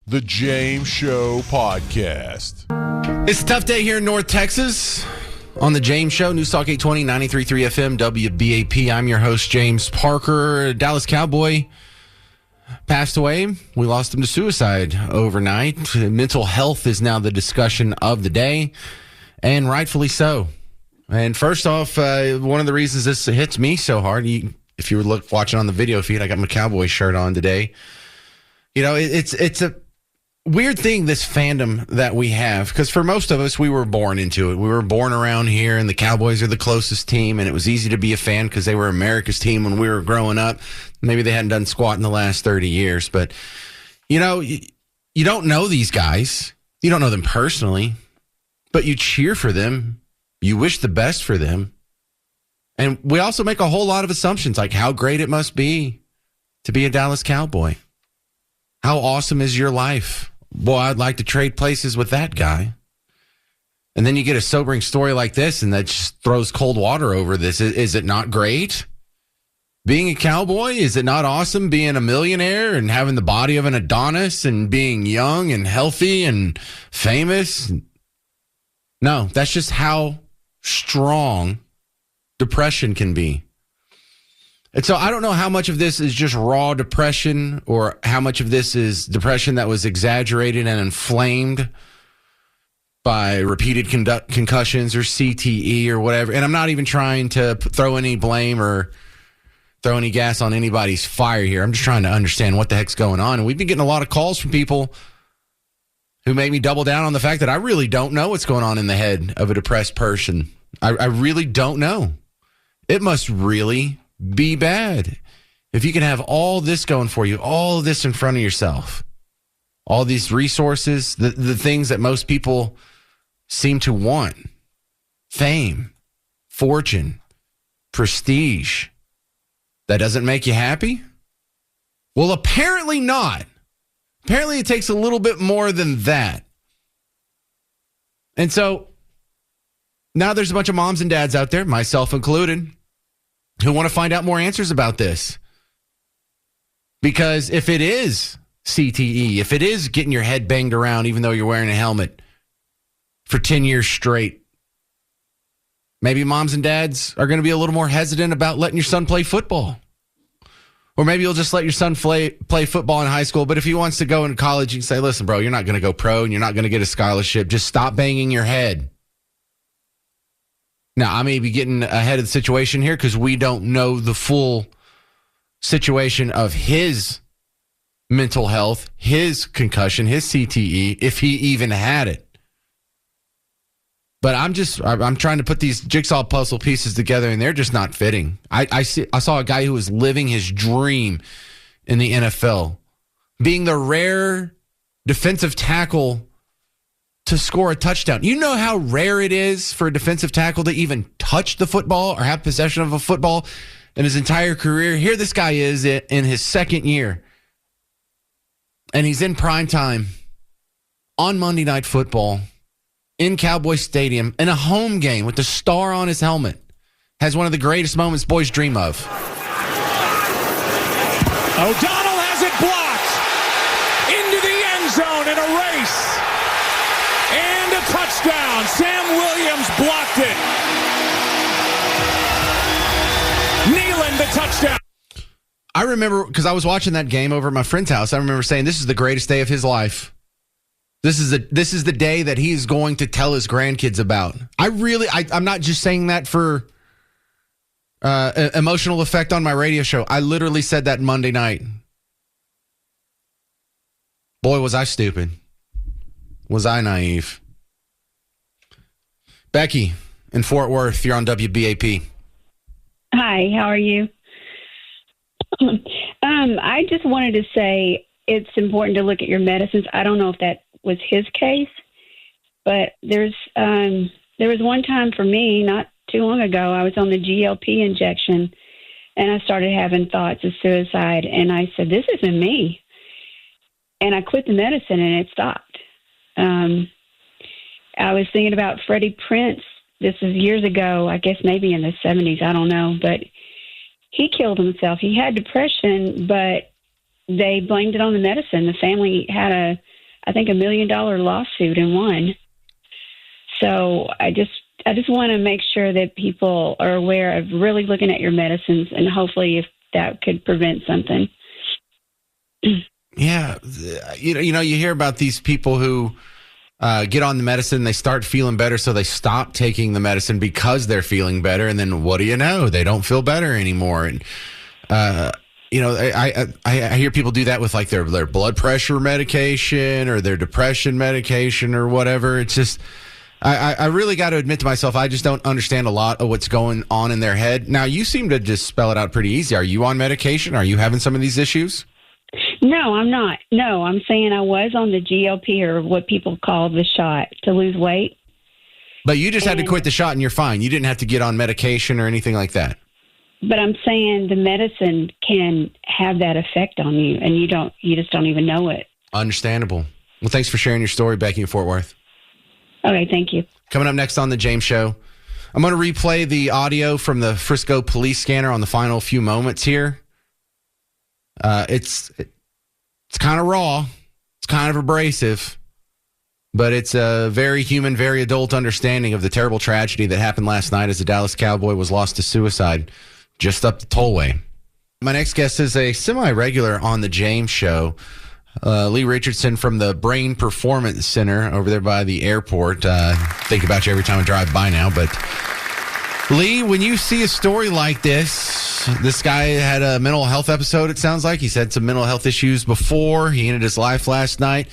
The James Show Podcast. It's a tough day here in North Texas on The James Show. News Talk 820, 93.3 FM, WBAP. I'm your host, James Parker. Dallas Cowboy passed away. We lost him to suicide overnight. Mental health is now the discussion of the day, and rightfully so. And first off, one of the reasons this hits me so hard, if you were watching on the video feed, I got my Cowboy shirt on today. You know, it's a weird thing, this fandom that we have, because for most of us, we were born into it. We were born around here, and the Cowboys are the closest team, and it was easy to be a fan because they were America's team when we were growing up. Maybe they hadn't done squat in the last 30 years, but, you know, you don't know these guys. You don't know them personally, but you cheer for them. You wish the best for them. And we also make a whole lot of assumptions, like how great it must be to be a Dallas Cowboy. How awesome is your life? Boy, I'd like to trade places with that guy. And then you get a sobering story like this, and that just throws cold water over this. Is it not great? Being a Cowboy, is it not awesome being a millionaire and having the body of an Adonis and being young and healthy and famous? No, that's just how strong depression can be. And so I don't know how much of this is just raw depression or how much of this is depression that was exaggerated and inflamed by repeated concussions or CTE or whatever. And I'm not even trying to throw any blame or throw any gas on anybody's fire here. I'm just trying to understand what the heck's going on. And we've been getting a lot of calls from people who made me double down on the fact that I really don't know what's going on in the head of a depressed person. I really don't know. It must really be bad if you can have all this going for you, all this in front of yourself, all these resources, the things that most people seem to want: fame, fortune, prestige. That doesn't make you happy? Well, apparently not. Apparently it takes a little bit more than that. And so now there's a bunch of moms and dads out there, myself included, who want to find out more answers about this. Because if it is CTE, if it is getting your head banged around even though you're wearing a helmet for 10 years straight, maybe moms and dads are going to be a little more hesitant about letting your son play football. Or maybe you'll just let your son play football in high school, but if he wants to go into college, you can say, listen, bro, you're not going to go pro and you're not going to get a scholarship. Just stop banging your head. Now, I may be getting ahead of the situation here because we don't know the full situation of his mental health, his concussion, his CTE, if he even had it. But I'm trying to put these jigsaw puzzle pieces together, and they're just not fitting. I saw a guy who was living his dream in the NFL, being the rare defensive tackle to score a touchdown. You know how rare it is for a defensive tackle to even touch the football or have possession of a football in his entire career. Here this guy is in his second year, and he's in prime time on Monday Night Football in Cowboy Stadium in a home game with the star on his helmet. Has one of the greatest moments boys dream of. O'Donnell has it blocked into the end zone in a race. And a touchdown. Sam Williams blocked it. Nealon, the touchdown. I remember, because I was watching that game over at my friend's house, I remember saying this is the greatest day of his life. This is the day that he's going to tell his grandkids about. I'm not just saying that for emotional effect on my radio show. I literally said that Monday night. Boy, was I stupid. Was I naive? Becky in Fort Worth, you're on WBAP. Hi, how are you? I just wanted to say it's important to look at your medicines. I don't know if that was his case, but there was one time for me not too long ago, I was on the GLP injection and I started having thoughts of suicide, and I said, this isn't me. And I quit the medicine and it stopped. I was thinking about Freddie Prinze. This was years ago, I guess maybe in the 70s, I don't know, but he killed himself. He had depression, but they blamed it on the medicine. The family had I think, $1 million lawsuit and won. So I just want to make sure that people are aware of really looking at your medicines, and hopefully if that could prevent something. Yeah. You hear about these people who get on the medicine, they start feeling better, so they stop taking the medicine because they're feeling better, and then what do you know? They don't feel better anymore. And I hear people do that with like their blood pressure medication or their depression medication or whatever. It's just, I really got to admit to myself, I just don't understand a lot of what's going on in their head. Now, you seem to just spell it out pretty easy. Are you on medication? Are you having some of these issues? No, I'm not. No, I'm saying I was on the GLP, or what people call the shot, to lose weight. But you just had to quit the shot and you're fine. You didn't have to get on medication or anything like that. But I'm saying the medicine can have that effect on you, and you just don't even know it. Understandable. Well, thanks for sharing your story, Becky in Fort Worth. Okay, thank you. Coming up next on The James Show, I'm going to replay the audio from the Frisco police scanner on the final few moments here. It's kind of raw. It's kind of abrasive. But it's a very human, very adult understanding of the terrible tragedy that happened last night as a Dallas Cowboy was lost to suicide just up the tollway. My next guest is a semi-regular on The James Show. Lee Richardson from the Brain Performance Center over there by the airport. Think about you every time I drive by now. But Lee, when you see a story like this guy had a mental health episode, it sounds like. He's had some mental health issues before. He ended his life last night.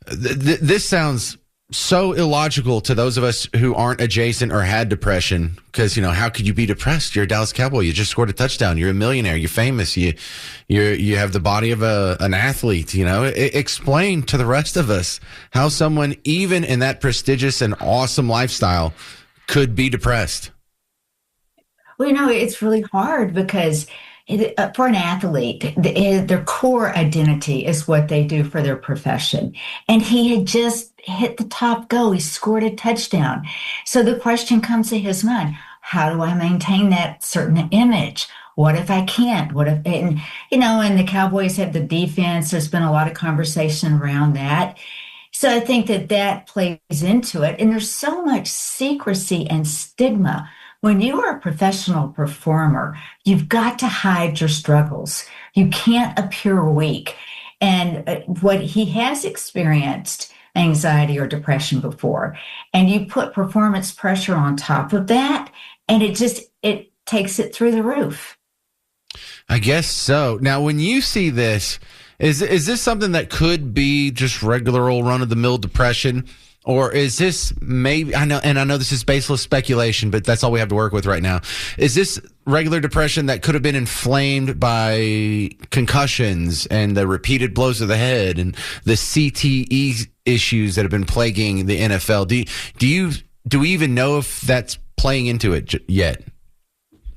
This sounds so illogical to those of us who aren't adjacent or had depression, because, how could you be depressed? You're a Dallas Cowboy. You just scored a touchdown. You're a millionaire. You're famous. You have the body of an athlete. Explain to the rest of us how someone, even in that prestigious and awesome lifestyle, could be depressed. Well, it's really hard because for an athlete, their core identity is what they do for their profession. And he had just hit the top goal. He scored a touchdown. So the question comes to his mind, how do I maintain that certain image? What if I can't? And the Cowboys have the defense. There's been a lot of conversation around that. So I think that plays into it. And there's so much secrecy and stigma. When you are a professional performer, you've got to hide your struggles. You can't appear weak. And what he has experienced, anxiety or depression before, and you put performance pressure on top of that, and it takes it through the roof. I guess so. Now, when you see this, is this something that could be just regular old run-of-the-mill depression? Or is this maybe, I know this is baseless speculation, but that's all we have to work with right now. Is this regular depression that could have been inflamed by concussions and the repeated blows to the head and the CTE issues that have been plaguing the NFL? Do we even know if that's playing into it yet?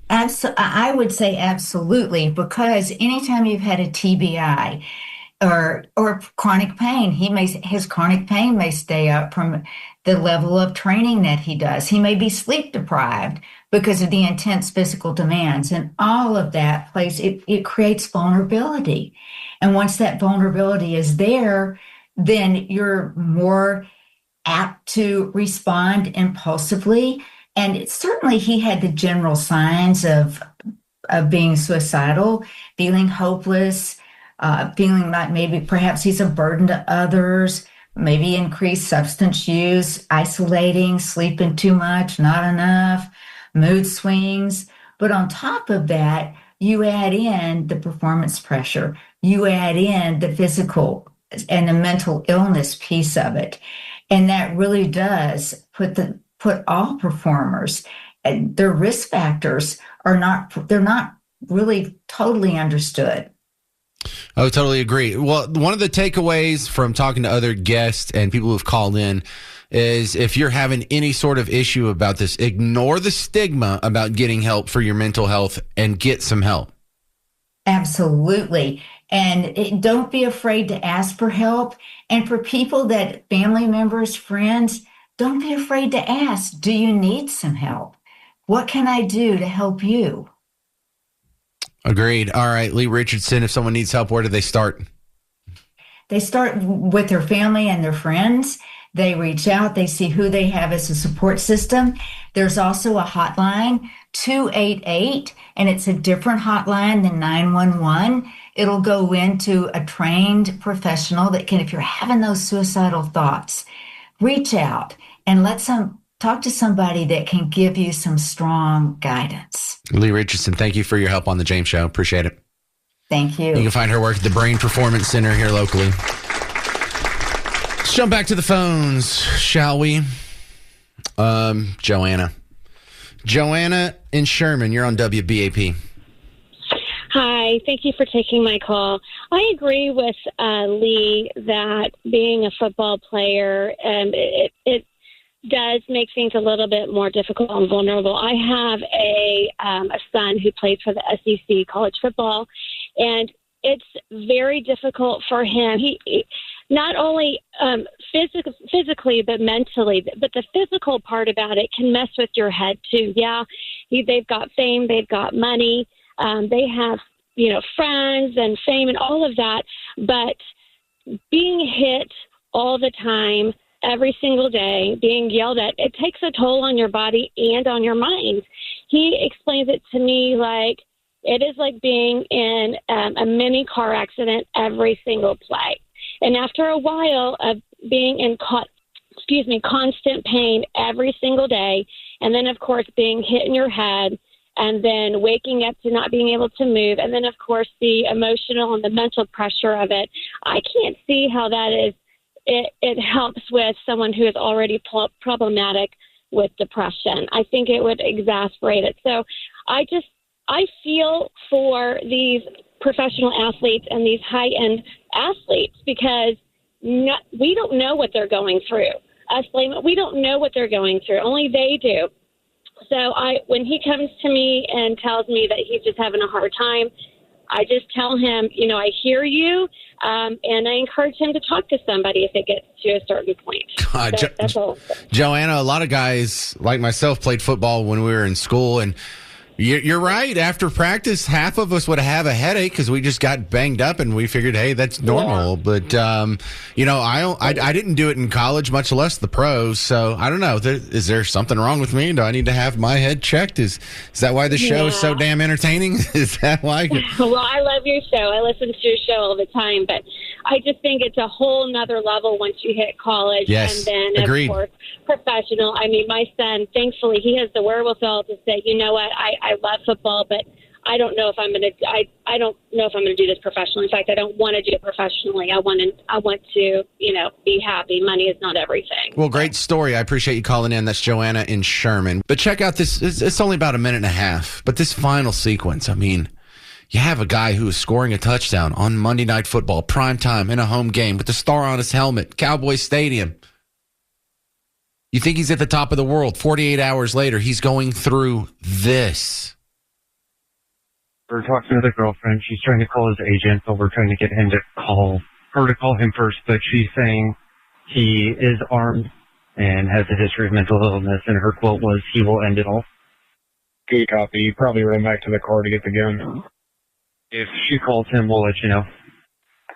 I would say absolutely, because anytime you've had a TBI, or chronic pain, his chronic pain may stay up from the level of training that he does. He may be sleep deprived because of the intense physical demands, and all of that it creates vulnerability. And once that vulnerability is there, then you're more apt to respond impulsively. And certainly he had the general signs of being suicidal, feeling hopeless, feeling like maybe perhaps he's a burden to others, maybe increased substance use, isolating, sleeping too much, not enough, mood swings. But on top of that, you add in the performance pressure, you add in the physical and the mental illness piece of it. And that really does put all performers, their risk factors they're not really totally understood. Oh, totally agree. Well, one of the takeaways from talking to other guests and people who've called in is if you're having any sort of issue about this, ignore the stigma about getting help for your mental health and get some help. Absolutely. And don't be afraid to ask for help. And for people family members, friends, don't be afraid to ask, do you need some help? What can I do to help you? Agreed. All right, Lee Richardson, if someone needs help, where do they start? They start with their family and their friends. They reach out, they see who they have as a support system. There's also a hotline, 288, and it's a different hotline than 911. It'll go into a trained professional that can, if you're having those suicidal thoughts, reach out and talk to somebody that can give you some strong guidance. Lee Richardson, thank you for your help on the James Show. Appreciate it. Thank you. You can find her work at the Brain Performance Center here locally. Let's jump back to the phones, shall we? Joanna in Sherman, you're on WBAP. Hi, thank you for taking my call. I agree with Lee that being a football player, it does make things a little bit more difficult and vulnerable. I have a son who plays for the SEC college football, and it's very difficult for him. He not only physically, but mentally. But the physical part about it can mess with your head too. Yeah, they've got fame, they've got money, they have friends and fame and all of that. But being hit all the time, every single day, being yelled at, it takes a toll on your body and on your mind. He explains it to me like it is like being in a mini car accident every single play. And after a while of being in constant pain every single day, and then, of course, being hit in your head, and then waking up to not being able to move, and then, of course, the emotional and the mental pressure of it, I can't see how that is. It helps with someone who is already problematic with depression. I think it would exacerbate it. So I feel for these professional athletes and these high-end athletes because we don't know what they're going through. We don't know what they're going through. Only they do. So when he comes to me and tells me that he's just having a hard time, I just tell him, I hear you, and I encourage him to talk to somebody if it gets to a certain point. That's all. Joanna, a lot of guys like myself played football when we were in school, and you're right. After practice, half of us would have a headache because we just got banged up, and we figured, hey, that's normal. Yeah. But I didn't do it in college, much less the pros. So I don't know. Is there something wrong with me? Do I need to have my head checked? Is that why the show is so damn entertaining? Is that why? Well, I love your show. I listen to your show all the time, but I just think it's a whole nother level once you hit college. Yes, and then agreed. Of course, professional. I mean, my son, thankfully, he has the wherewithal to say, you know what, I love football, but I don't know if I'm going to. I don't know if I'm going to do this professionally. In fact, I don't want to do it professionally. I want to, be happy. Money is not everything. Well, great story. I appreciate you calling in. That's Joanna in Sherman. But check out this. It's only about a minute and a half. But this final sequence. I mean, you have a guy who is scoring a touchdown on Monday Night Football, prime time in a home game with the star on his helmet, Cowboys Stadium. You think he's at the top of the world. 48 hours later, he's going through this. We're talking to the girlfriend. She's trying to call his agent, but we're trying to get him to call him first. But she's saying he is armed and has a history of mental illness, and her quote was, "He will end it all." Good copy. Probably run back to the car to get the gun. If she calls him, we'll let you know.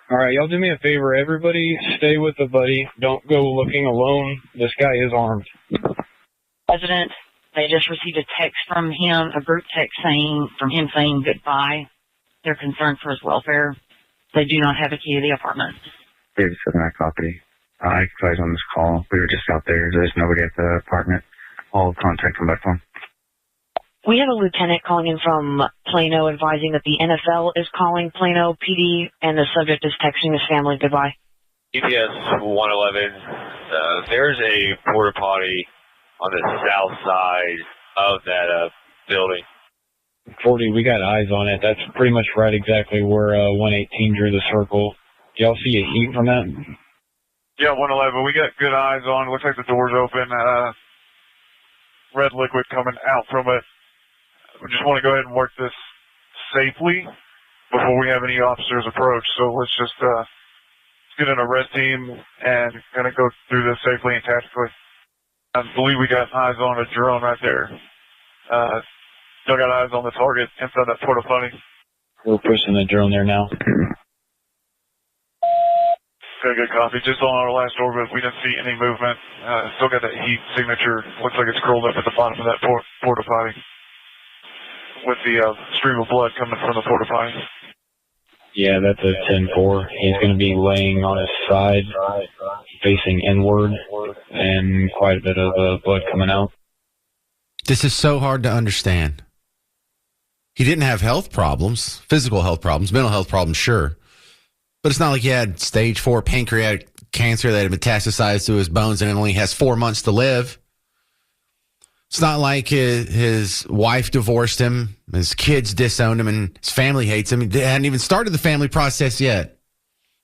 All right, y'all do me a favor. Everybody stay with a buddy. Don't go looking alone. This guy is armed. President, they just received a text from him, a group text from him saying goodbye. They're concerned for his welfare. They do not have a key to the apartment. David said my copy. I advised on this call. We were just out there. There's nobody at the apartment. I'll contact him by phone. We have a lieutenant calling in from Plano advising that the NFL is calling Plano PD, and the subject is texting his family goodbye. EPS 111, there's a porta potty on the south side of that building. 40, we got eyes on it. That's pretty much right exactly where 118 drew the circle. Do y'all see a heat from that? Yeah, 111, we got good eyes on it. Looks like the door's open. Red liquid coming out from it. We just want to go ahead and work this safely before we have any officers approach. So let's just get in a red team and kind of go through this safely and tactically. I believe we got eyes on a drone right there. Still got eyes on the target inside that porta potty. We're pushing the drone there now. Okay, good copy. Just on our last orbit, we didn't see any movement. Still got that heat signature. Looks like it's curled up at the bottom of that porta potty with the stream of blood coming from the porta potty. Yeah, that's a 10-4. He's going to be laying on his side, facing inward, and quite a bit of blood coming out. This is so hard to understand. He didn't have health problems, physical health problems, mental health problems, sure. But it's not like he had stage 4 pancreatic cancer that had metastasized to his bones and only has 4 months to live. It's not like his wife divorced him, his kids disowned him, and his family hates him. He hadn't even started the family process yet.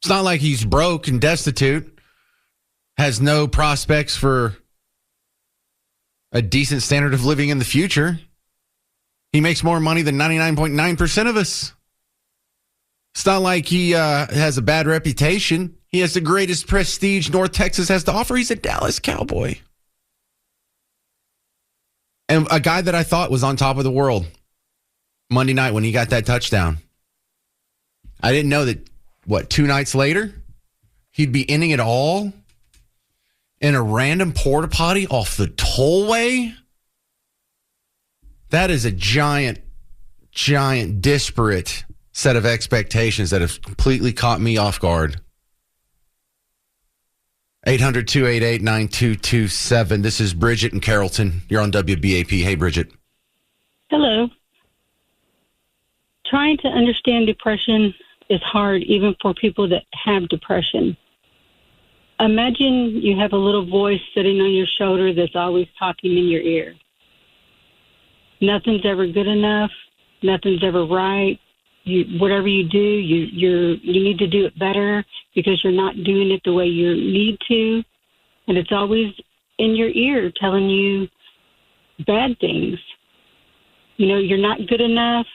It's not like he's broke and destitute, has no prospects for a decent standard of living in the future. He makes more money than 99.9% of us. It's not like he has a bad reputation. He has the greatest prestige North Texas has to offer. He's a Dallas Cowboy. And a guy that I thought was on top of the world Monday night when he got that touchdown. I didn't know that, 2 nights later, he'd be ending it all in a random porta potty off the tollway. That is a giant, disparate set of expectations that have completely caught me off guard. 800-288-9227. This is Bridget in Carrollton. You're on WBAP. Hey, Bridget. Hello. Trying to understand depression is hard, even for people that have depression. Imagine you have a little voice sitting on your shoulder that's always talking in your ear. Nothing's ever good enough. Nothing's ever right. Whatever you do, you need to do it better because you're not doing it the way you need to. And it's always in your ear telling you bad things. You know, you're not good enough.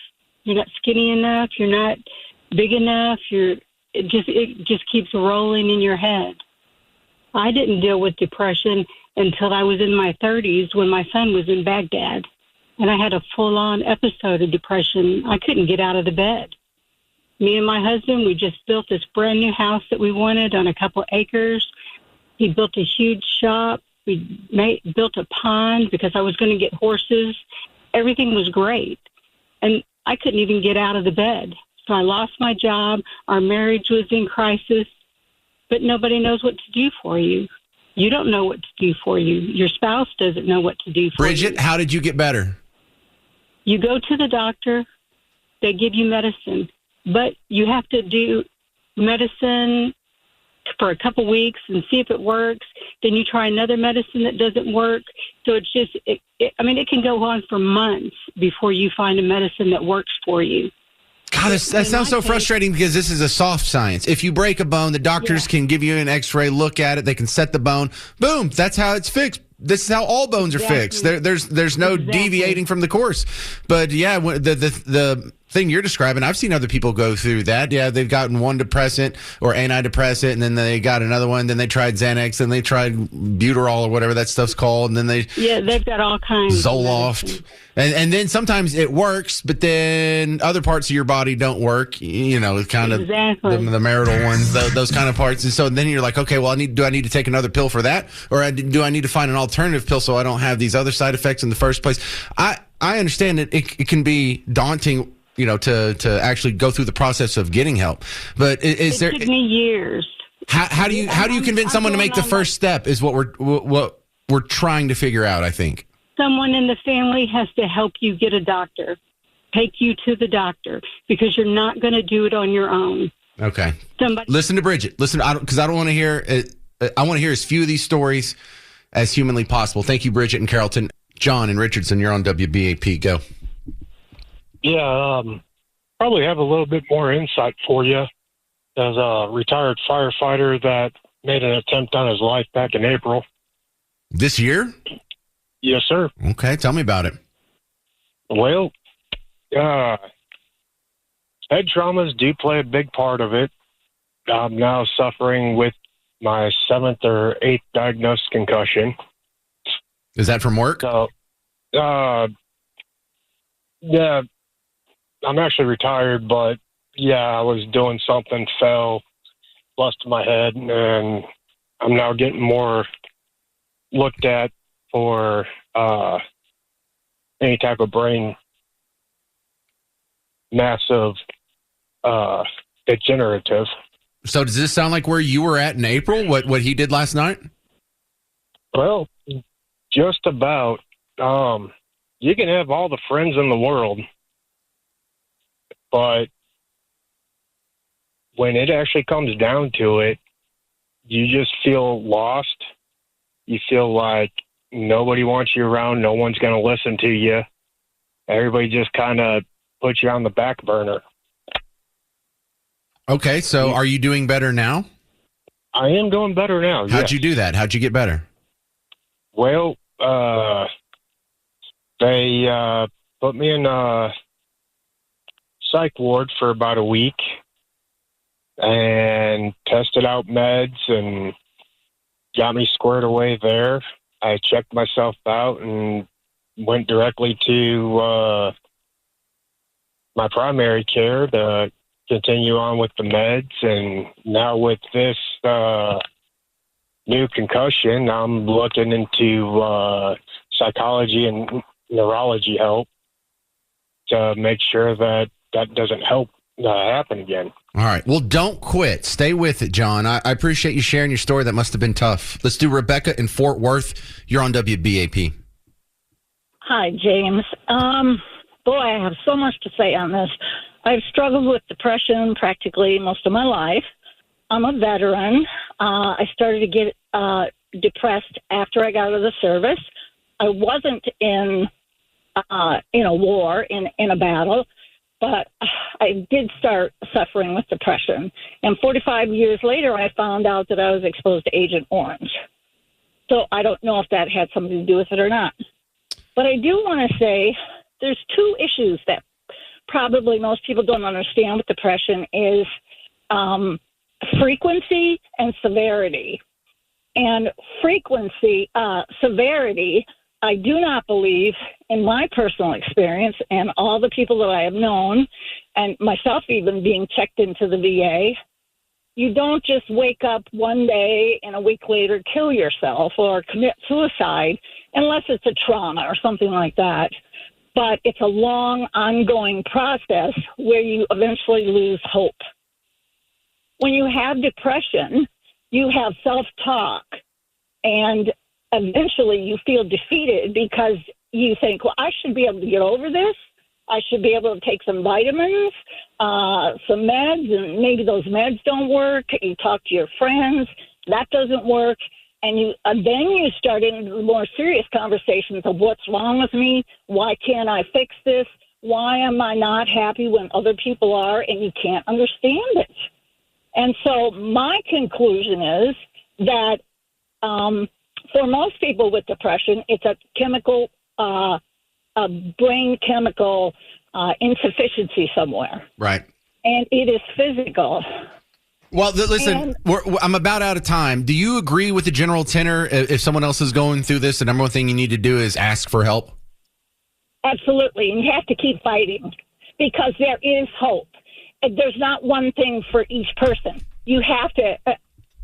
You're not skinny enough. You're not big enough. It just keeps rolling in your head. I didn't deal with depression until I was in my 30s when my son was in Baghdad. And I had a full-on episode of depression. I couldn't get out of the bed. Me and my husband, we just built this brand-new house that we wanted on a couple acres. He built a huge shop. We built a pond because I was going to get horses. Everything was great. And I couldn't even get out of the bed. So I lost my job. Our marriage was in crisis. But nobody knows what to do for you. You don't know what to do for you. Your spouse doesn't know what to do for you. Bridget, how did you get better? You go to the doctor, they give you medicine, but you have to do medicine for a couple weeks and see if it works. Then you try another medicine that doesn't work. So it's just, it can go on for months before you find a medicine that works for you. God, that sounds so frustrating because this is a soft science. If you break a bone, the doctors can give you an x-ray, look at it, they can set the bone. Boom, that's how it's fixed. This is how all bones are fixed. There's no deviating from the course. But yeah, the thing you're describing, I've seen other people go through that. Yeah, they've gotten one depressant or antidepressant, and then they got another one. Then they tried Xanax, and they tried Buterol or whatever that stuff's called, and then they've got all kinds. Zoloft. And then sometimes it works, but then other parts of your body don't work. You know, kind of the marital ones, those kind of parts. And so then you're like, okay, well, do I need to take another pill for that, or do I need to find an alternative pill so I don't have these other side effects in the first place? I understand that it can be daunting, you know, to actually go through the process of getting help. But it took me years. How do you convince someone to make the first step? Is what we're trying to figure out, I think. Someone in the family has to help you get a doctor, take you to the doctor, because you're not going to do it on your own. Okay. Listen to Bridget. Listen, because I don't want to hear it. I want to hear as few of these stories as humanly possible. Thank you, Bridget in Carrollton. John in Richardson, you're on WBAP. Go. Yeah, probably have a little bit more insight for you as a retired firefighter that made an attempt on his life back in April. This year? Yes, sir. Okay, tell me about it. Well, head traumas do play a big part of it. I'm now suffering with my 7th or 8th diagnosed concussion. Is that from work? So, yeah, I'm actually retired, but yeah, I was doing something, fell, busted my head, and I'm now getting more looked at for any type of brain massive degenerative. So does this sound like where you were at in April, what he did last night? Well, just about. You can have all the friends in the world, but when it actually comes down to it, you just feel lost. You feel like nobody wants you around. No one's going to listen to you. Everybody just kind of puts you on the back burner. Okay, so are you doing better now? I am doing better now. How'd you do that? How'd you get better? Well, they put me in a psych ward for about a week and tested out meds and got me squared away there. I checked myself out and went directly to my primary care to continue on with the meds. And now with this new concussion, I'm looking into psychology and neurology help to make sure that that doesn't happen again. All right. Well, don't quit. Stay with it, John. I appreciate you sharing your story. That must have been tough. Let's do Rebecca in Fort Worth. You're on WBAP. Hi, James. Boy, I have so much to say on this. I've struggled with depression practically most of my life. I'm a veteran. I started to get depressed after I got out of the service. I wasn't in a war, in a battle, but I did start suffering with depression. And 45 years later, I found out that I was exposed to Agent Orange. So I don't know if that had something to do with it or not. But I do want to say there's two issues that probably most people don't understand with depression is frequency and severity. And severity, I do not believe, in my personal experience and all the people that I have known, and myself even being checked into the VA, you don't just wake up one day and a week later kill yourself or commit suicide unless it's a trauma or something like that. But it's a long, ongoing process where you eventually lose hope. When you have depression, you have self-talk, and eventually you feel defeated because you think, well, I should be able to get over this. I should be able to take some vitamins, some meds, and maybe those meds don't work. You talk to your friends. That doesn't work. And then you start into the more serious conversations of what's wrong with me? Why can't I fix this? Why am I not happy when other people are? And you can't understand it. And so my conclusion is that for most people with depression, it's a chemical, a brain chemical insufficiency somewhere. Right. And it is physical. Well, listen, I'm about out of time. Do you agree with the general tenor? If someone else is going through this, the number one thing you need to do is ask for help? Absolutely. And you have to keep fighting because there is hope. There's not one thing for each person. You have to,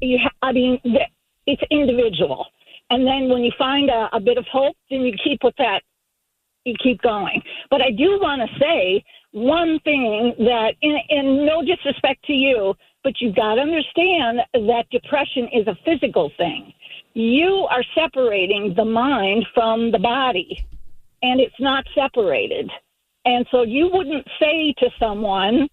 it's individual. And then when you find a bit of hope, then you keep with that. You keep going. But I do want to say one thing that, in no disrespect to you, but you've got to understand that depression is a physical thing. You are separating the mind from the body, and it's not separated. And so you wouldn't say to someone,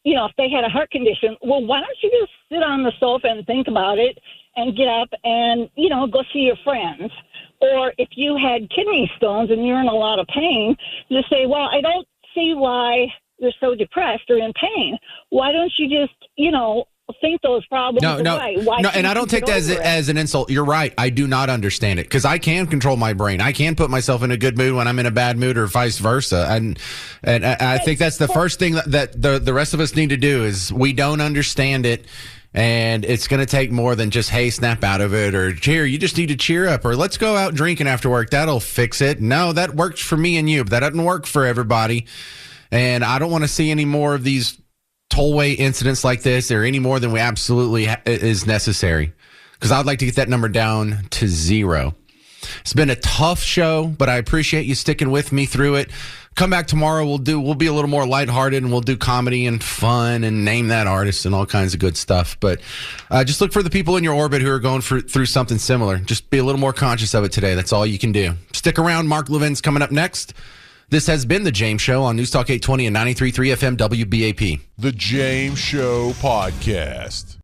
if they had a heart condition, well, why don't you just sit on the sofa and think about it and get up and, go see your friends? Or if you had kidney stones and you're in a lot of pain, just say, well, I don't see why you're so depressed or in pain. Why don't you just, think those problems away? No, and I don't take that as an insult. You're right. I do not understand it because I can control my brain. I can put myself in a good mood when I'm in a bad mood or vice versa. And I think that's the first thing that the rest of us need to do is we don't understand it. And it's going to take more than just, hey, snap out of it, or here, you just need to cheer up, or let's go out drinking after work. That'll fix it. No, that works for me and you, but that doesn't work for everybody. And I don't want to see any more of these tollway incidents like this or any more than we absolutely is necessary, because I'd like to get that number down to 0. It's been a tough show, but I appreciate you sticking with me through it. Come back tomorrow. We'll be a little more lighthearted, and we'll do comedy and fun and name that artist and all kinds of good stuff. But just look for the people in your orbit who are going through something similar. Just be a little more conscious of it today. That's all you can do. Stick around. Mark Levin's coming up next. This has been The James Show on News Talk 820 and 93.3 FM WBAP. The James Show Podcast.